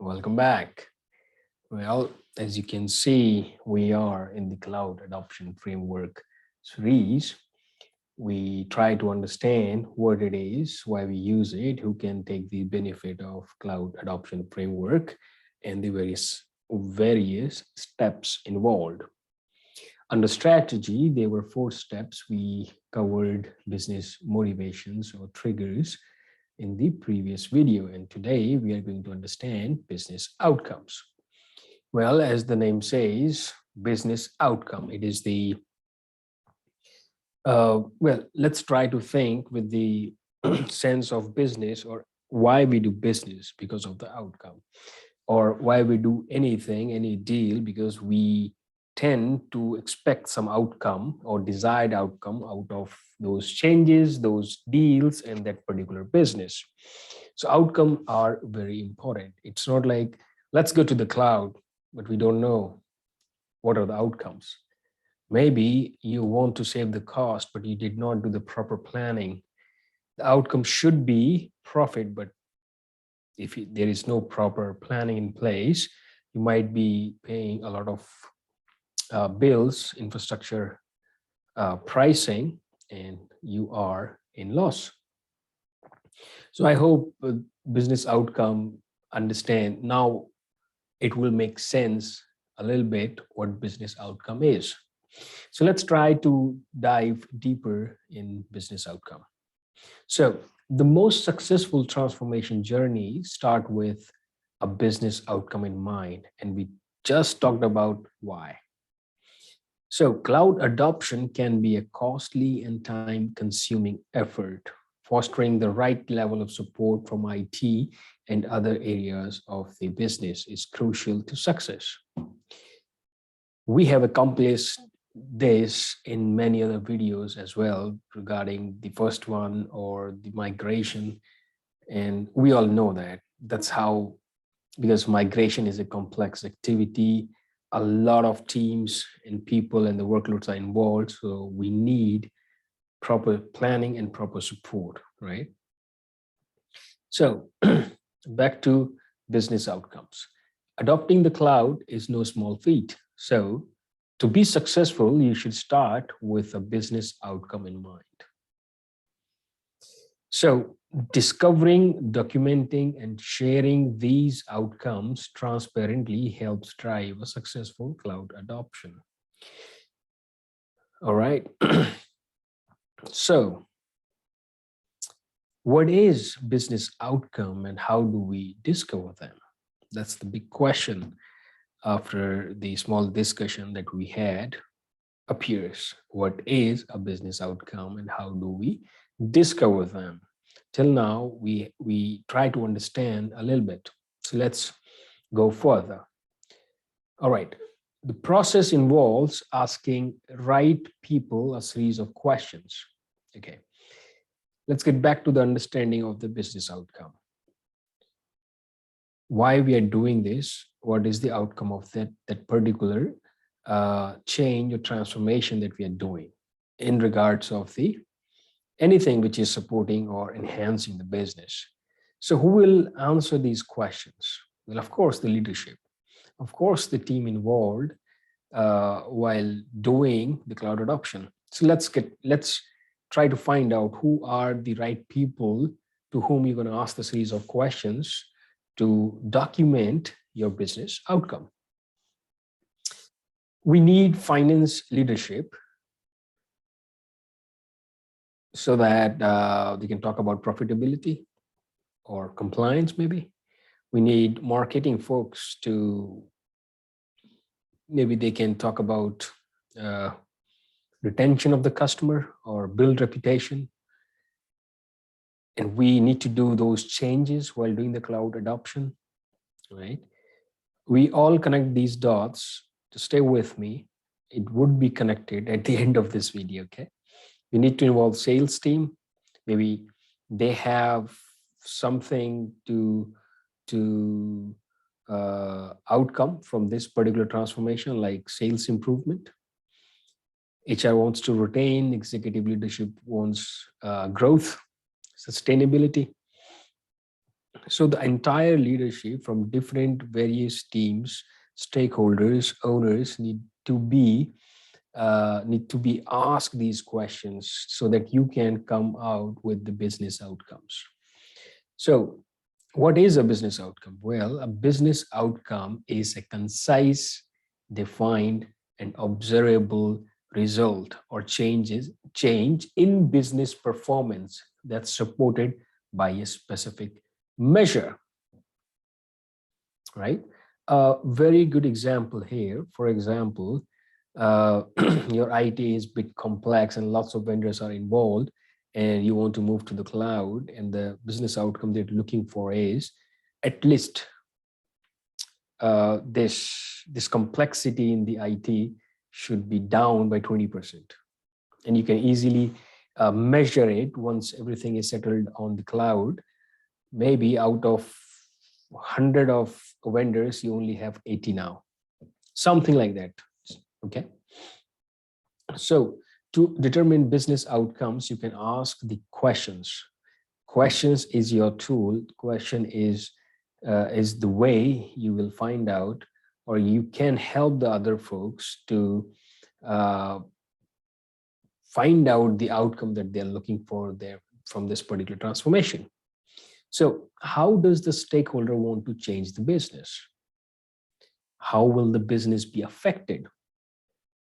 Welcome back. Well, as you can see, we are in the Cloud Adoption Framework series. We try to understand what it is, why we use it, who can take the benefit of Cloud Adoption Framework, and the various steps involved. Under strategy, there were 4 steps. We covered business motivations or triggers in the previous video, and today we are going to understand business outcomes. Well, as the name says, business outcome. It is the, let's try to think with the sense of business, or why we do business because of the outcome, or why we do anything, any deal, because we tend to expect some outcome or desired outcome out of those changes, those deals, and that particular business. So outcome are very important. It's not like, let's go to the cloud, but we don't know what are the outcomes. Maybe you want to save the cost, but you did not do the proper planning. The outcome should be profit, but if there is no proper planning in place, you might be paying a lot of bills, infrastructure pricing, and you are in loss. So I hope business outcome understand now. It will make sense a little bit what business outcome is. So let's try to dive deeper in business outcome. So the most successful transformation journeys start with a business outcome in mind, and we just talked about why. So cloud adoption can be a costly and time-consuming effort. Fostering the right level of support from IT and other areas of the business is crucial to success. We have accomplished this in many other videos as well regarding the first one or the migration. And we all know that that's how, because migration is a complex activity, a lot of teams and people and the workloads are involved. So we need proper planning and proper support, right? So back to business outcomes. Adopting the cloud is no small feat. So to be successful, you should start with a business outcome in mind. So discovering, documenting, and sharing these outcomes transparently helps drive a successful cloud adoption. All right. So what is business outcome and how do we discover them? That's the big question after the small discussion that we had appears. What is a business outcome and how do we discover them? Till now, we try to understand a little bit. So let's go further. All right. The process involves asking right people a series of questions. Okay. Let's get back to the understanding of the business outcome. Why we are doing this? What is the outcome of that particular change or transformation that we are doing in regards of the anything which is supporting or enhancing the business? So who will answer these questions? Well, of course, the leadership. Of course, the team involved while doing the cloud adoption. So let's try to find out who are the right people to whom you're going to ask the series of questions to document your business outcome. We need finance leadership so that they can talk about profitability or compliance maybe. We need marketing folks to, maybe they can talk about retention of the customer or build reputation. And we need to do those changes while doing the cloud adoption, right? We all connect these dots. To stay with me, it would be connected at the end of this video, okay? We need to involve sales team. Maybe they have something to outcome from this particular transformation, like sales improvement. HR wants to retain, executive leadership wants growth, sustainability. So the entire leadership from different various teams, stakeholders, owners need to be asked these questions so that you can come out with the business outcomes. So what is a business outcome? Well, a business outcome is a concise, defined, and observable result or change in business performance that's supported by a specific measure, right? A very good example here, for example, your IT is a bit complex and lots of vendors are involved, and you want to move to the cloud, and the business outcome that you're looking for is at least this complexity in the IT should be down by 20%. And you can easily measure it once everything is settled on the cloud. Maybe out of 100 of vendors, you only have 80 now, something like that. Okay. So to determine business outcomes, you can ask the questions. Questions is your tool. Question is the way you will find out, or you can help the other folks to find out the outcome that they're looking for there from this particular transformation. So how does the stakeholder want to change the business? How will the business be affected?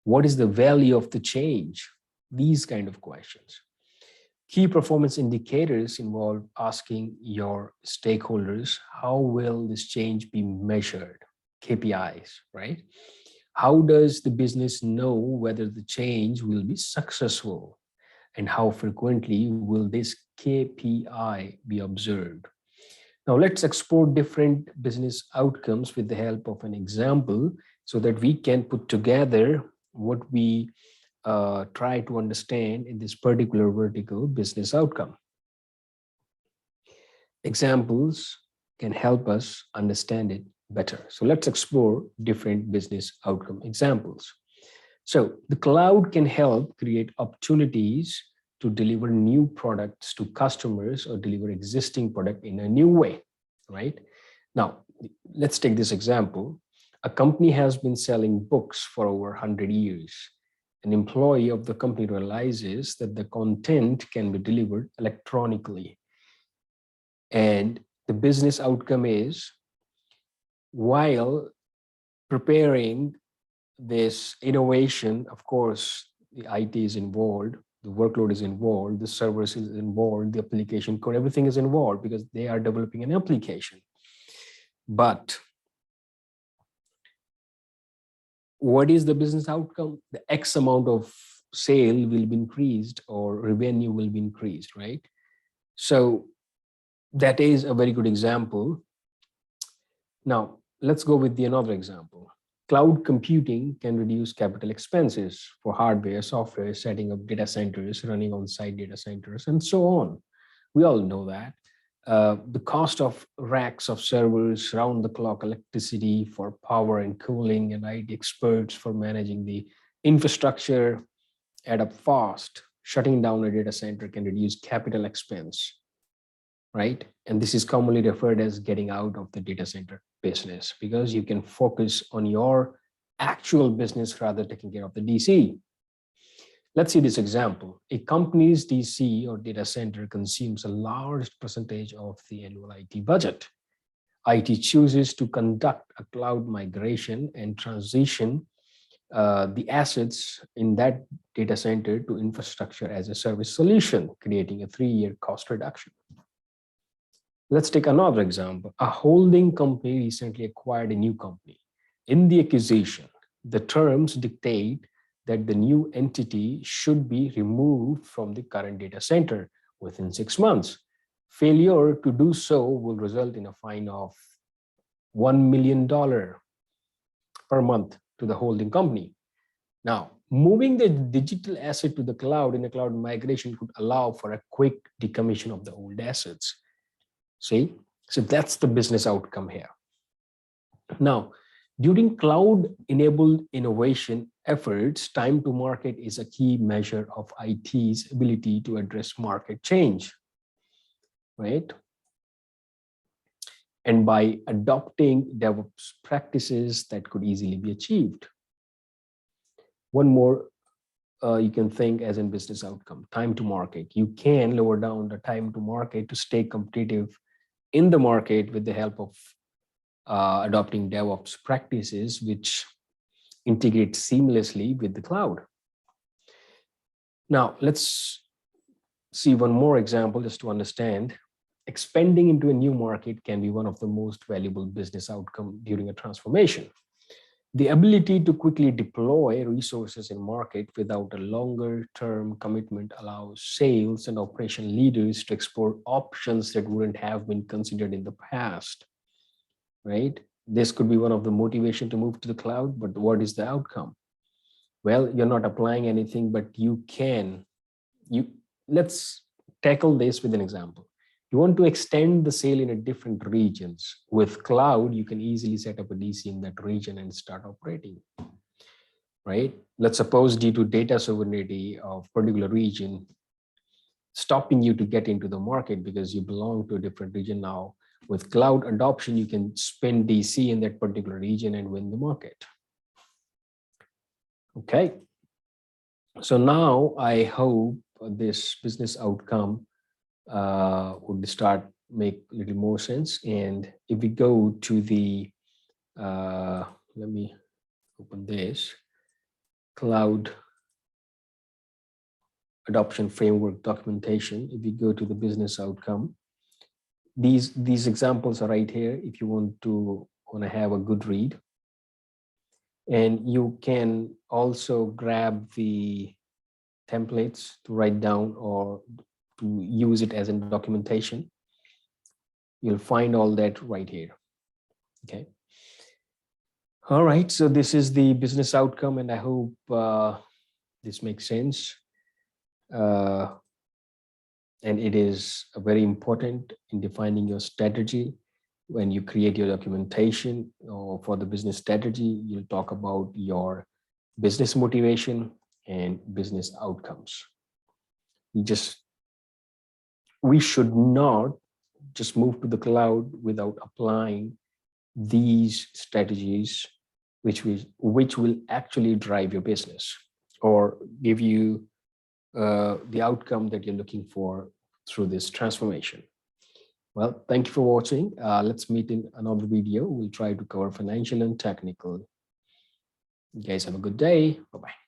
What is the value of the change? These kind of questions. Key performance indicators involve asking your stakeholders, how will this change be measured? KPIs, right? How does the business know whether the change will be successful? And how frequently will this KPI be observed? Now let's explore different business outcomes with the help of an example so that we can put together what we try to understand in this particular vertical business outcome. Examples can help us understand it better. So let's explore different business outcome examples. So the cloud can help create opportunities to deliver new products to customers or deliver existing product in a new way, right? Now, let's take this example. A company has been selling books for over 100 years. An employee of the company realizes that the content can be delivered electronically. And the business outcome is, while preparing this innovation, of course, the IT is involved, the workload is involved, the servers is involved, the application code, everything is involved because they are developing an application. But what is the business outcome? The X amount of sale will be increased or revenue will be increased, right? So that is a very good example. Now, let's go with another example. Cloud computing can reduce capital expenses for hardware, software, setting up data centers, running on-site data centers, and so on. We all know that. The cost of racks of servers, round-the-clock electricity for power and cooling, and IT experts for managing the infrastructure add up fast. Shutting down a data center can reduce capital expense, right? And this is commonly referred as getting out of the data center business because you can focus on your actual business rather taking care of the DC. Let's see this example. A company's DC or data center consumes a large percentage of the annual IT budget. IT chooses to conduct a cloud migration and transition the assets in that data center to infrastructure as a service solution, creating a 3-year cost reduction. Let's take another example. A holding company recently acquired a new company. In the acquisition, the terms dictate that the new entity should be removed from the current data center within 6 months. Failure to do so will result in a fine of $1 million per month to the holding company. Now, moving the digital asset to the cloud in a cloud migration could allow for a quick decommission of the old assets. See, so that's the business outcome here. Now, during cloud-enabled innovation efforts, time to market is a key measure of IT's ability to address market change, right? and by adopting DevOps practices that could easily be achieved. One more you can think as in business outcome, time to market. You can lower down the time to market to stay competitive in the market with the help of adopting DevOps practices, which integrate seamlessly with the cloud. Now, let's see one more example just to understand. Expanding into a new market can be one of the most valuable business outcomes during a transformation. The ability to quickly deploy resources in market without a longer term commitment allows sales and operation leaders to explore options that wouldn't have been considered in the past, right? This could be one of the motivation to move to the cloud, but what is the outcome? Well, you're not applying anything, but let's tackle this with an example. You want to extend the sale in a different regions. With cloud, you can easily set up a DC in that region and start operating, right? Let's suppose due to data sovereignty of particular region, stopping you to get into the market because you belong to a different region now. With cloud adoption, you can spin DC in that particular region and win the market. Okay. So now I hope this business outcome would start make a little more sense. And if we go to the, let me open this, cloud adoption framework documentation. If we go to the business outcome, these examples are right here if you want to have a good read. And you can also grab the templates to write down or to use it as a documentation. You'll find all that right here. Okay. All right. So this is the business outcome, and I hope this makes sense. And it is very important in defining your strategy. When you create your documentation or for the business strategy, you'll talk about your business motivation and business outcomes. We should not just move to the cloud without applying these strategies, which will actually drive your business or give you the outcome that you're looking for through this transformation. Well, thank you for watching. Let's meet in another video. We'll try to cover financial and technical. You guys have a good day. Bye-bye.